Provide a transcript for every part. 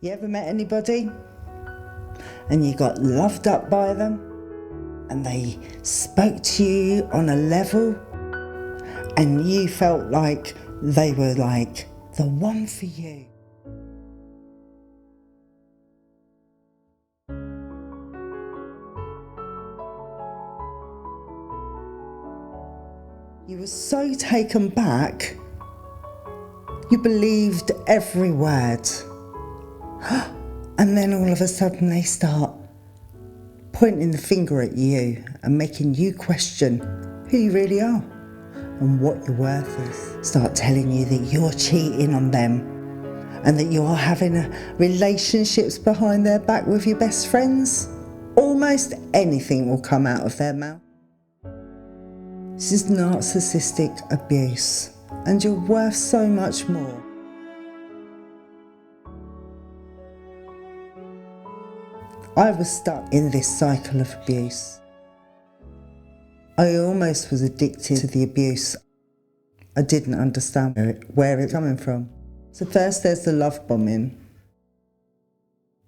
You ever met anybody and you got loved up by them and they spoke to you on a level and you felt like they were like the one for you? You were so taken back, you believed every word. And then all of a sudden they start pointing the finger at you and making you question who you really are and what your worth is. Start telling you that you're cheating on them and that you're having relationships behind their back with your best friends. Almost anything will come out of their mouth. This is narcissistic abuse, and you're worth so much more. I was stuck in this cycle of abuse. I almost was addicted to the abuse. I didn't understand where it's coming from. So first there's the love bombing.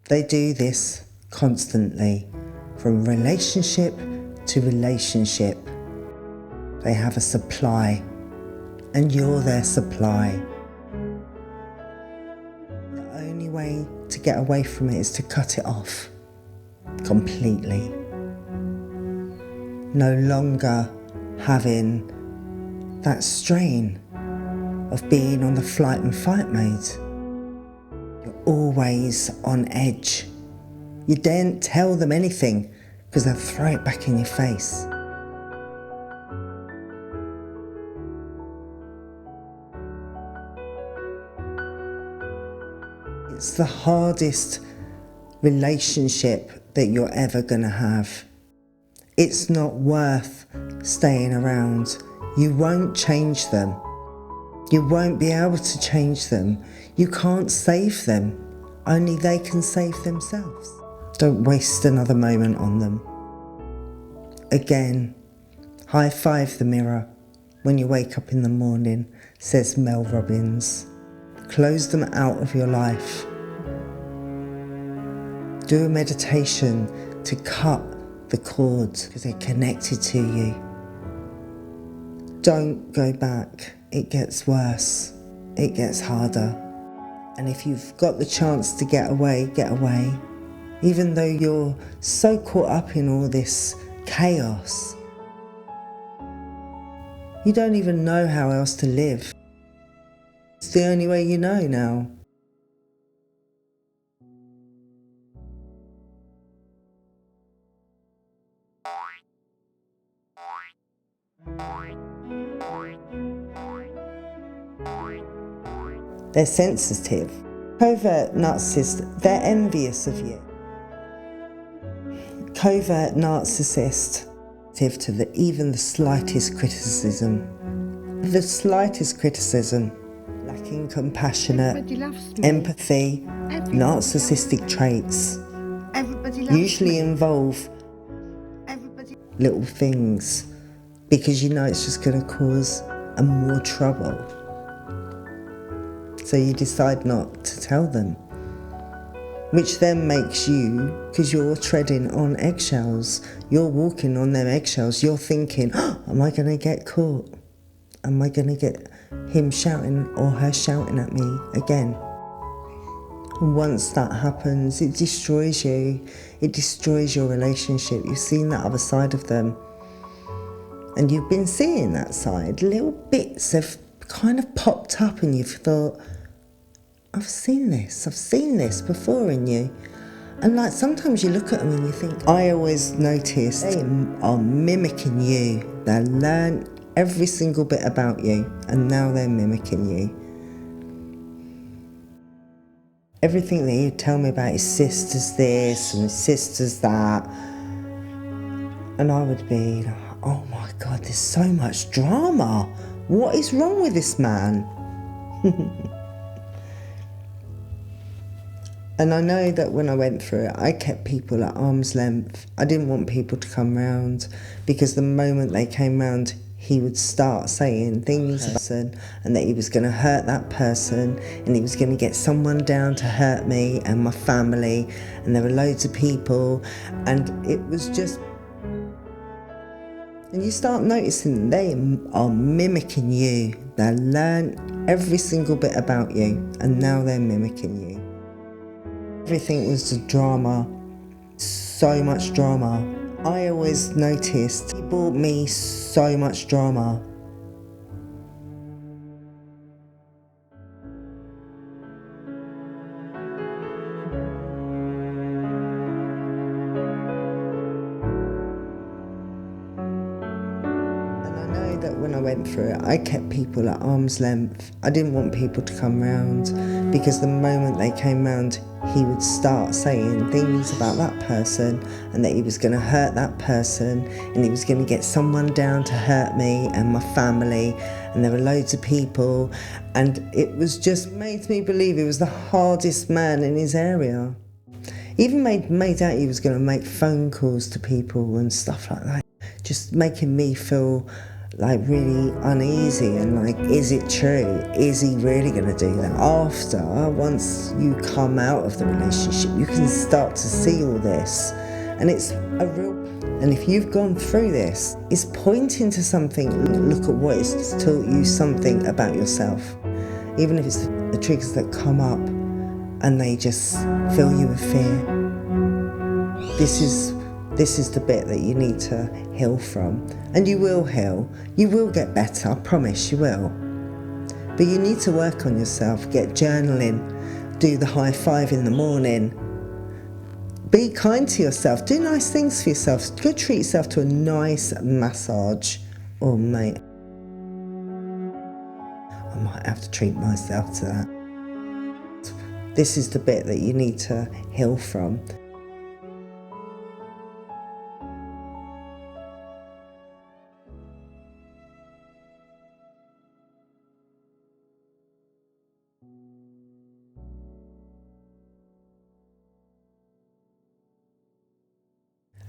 They do this constantly, from relationship to relationship. They have a supply, and you're their supply. The only way to get away from it is to cut it off completely. No longer having that strain of being on the flight and fight mode. You're always on edge. You daren't tell them anything because they'll throw it back in your face. It's the hardest relationship that you're ever gonna have. It's not worth staying around. You won't change them. You won't be able to change them. You can't save them. Only they can save themselves. Don't waste another moment on them. Again, high five the mirror when you wake up in the morning, says Mel Robbins. Close them out of your life. Do a meditation to cut the cords because they're connected to you. Don't go back. It gets worse. It gets harder. And if you've got the chance to get away, get away. Even though you're so caught up in all this chaos. You don't even know how else to live. It's the only way you know now. They're sensitive. Covert narcissist, they're envious of you. Covert narcissist, to even the slightest criticism. The slightest criticism. Lacking compassionate, empathy, narcissistic traits. Usually involve little things because you know it's just going to cause more trouble. So you decide not to tell them, which then makes you, because you're treading on eggshells, you're walking on them eggshells, you're thinking, oh, am I going to get caught? Am I going to get him shouting or her shouting at me again? And once that happens, it destroys you. It destroys your relationship. You've seen that other side of them. And you've been seeing that side. Little bits have kind of popped up and you've thought, I've seen this before in you. And like sometimes you look at them and you think, I always notice they are mimicking you. They learn every single bit about you and now they're mimicking you. Everything that you tell me about his sister's this and his sister's that. And I would be like, oh my God, there's so much drama. What is wrong with this man? And I know that when I went through it, I kept people at arm's length. I didn't want people to come round because the moment they came round, he would start saying things about person, and that he was going to hurt that person, and he was going to get someone down to hurt me and my family, and there were loads of people, and it was just... And you start noticing they are mimicking you. They learn every single bit about you, and now they're mimicking you. Everything was a drama, so much drama. I always noticed he brought me so much drama. That when I went through it, I kept people at arm's length. I didn't want people to come round, because the moment they came round, he would start saying things about that person, and that he was going to hurt that person, and he was going to get someone down to hurt me and my family, and there were loads of people, and it was just made me believe he was the hardest man in his area. He even made out he was going to make phone calls to people and stuff like that, just making me feel like really uneasy, and like, is it true? Is he really going to do that? After, once you come out of the relationship, you can start to see all this, and it's a real... And if you've gone through this, it's pointing to something. Look at what it's taught you something about yourself. Even if it's the triggers that come up and they just fill you with fear. This is the bit that you need to heal from. And you will heal. You will get better, I promise you will. But you need to work on yourself, get journaling, do the high five in the morning. Be kind to yourself, do nice things for yourself. Go treat yourself to a nice massage. Oh mate, I might have to treat myself to that. This is the bit that you need to heal from.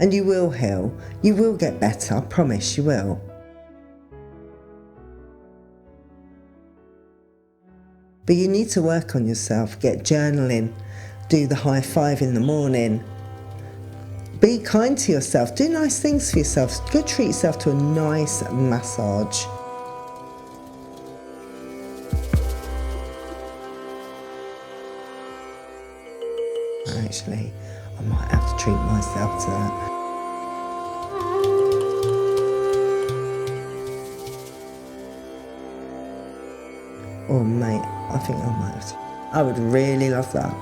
And you will heal. You will get better, I promise you will. But you need to work on yourself, get journaling, do the high five in the morning. Be kind to yourself, do nice things for yourself. Go treat yourself to a nice massage. Actually, I might have to treat myself to that. Oh mate, I think I might have to. I would really love that.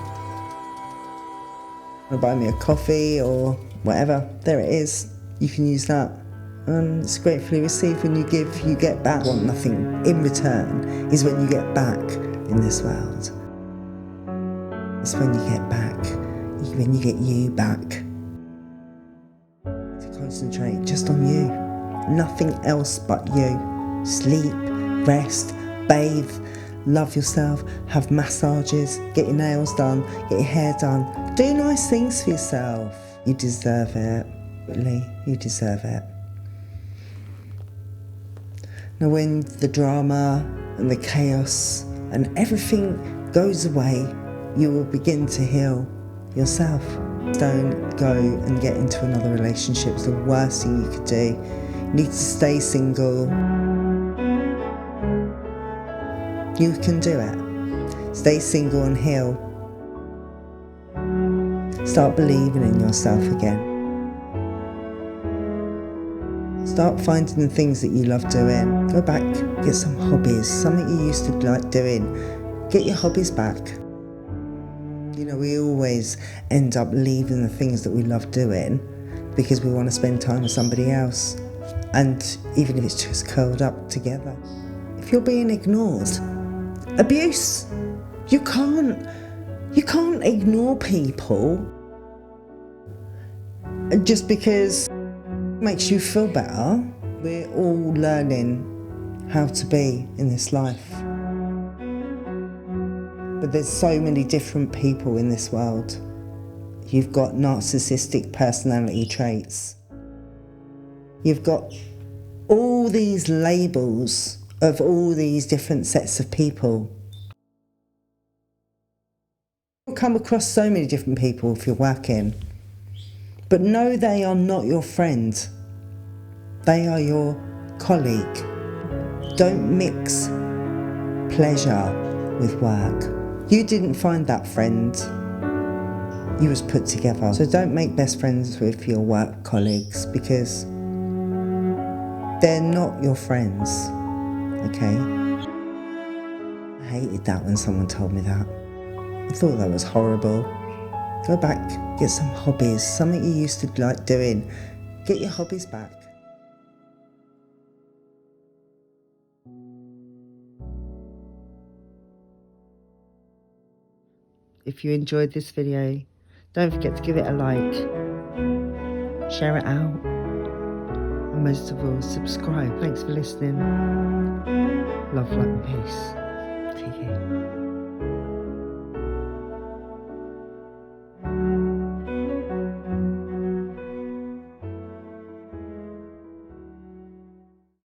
Buy me a coffee or whatever, there it is. You can use that. It's gratefully received. When you give, you get back. Want nothing in return is when you get back in this world. It's when you get back. When you get you back. To concentrate just on you. Nothing else but you. Sleep, rest, bathe, love yourself, have massages, get your nails done, get your hair done. Do nice things for yourself. You deserve it, really, you deserve it. Now when the drama and the chaos and everything goes away, you will begin to heal yourself. Don't go and get into another relationship. It's the worst thing you could do. You need to stay single. You can do it. Stay single and heal. Start believing in yourself again. Start finding the things that you love doing. Go back, get some hobbies, something you used to like doing. Get your hobbies back. You know, we always end up leaving the things that we love doing because we want to spend time with somebody else. And even if it's just curled up together. If you're being ignored, abuse, you can't ignore people just because it makes you feel better. We're all learning how to be in this life. But there's so many different people in this world. You've got narcissistic personality traits. You've got all these labels of all these different sets of people. You'll come across so many different people if you're working, but know they are not your friend. They are your colleague. Don't mix pleasure with work. You didn't find that friend. You was put together. So don't make best friends with your work colleagues, because they're not your friends, okay? I hated that when someone told me that. I thought that was horrible. Go back, get some hobbies, something you used to like doing. Get your hobbies back. If you enjoyed this video, don't forget to give it a like, share it out, and most of all, subscribe. Thanks for listening. Love, light and peace. Take care.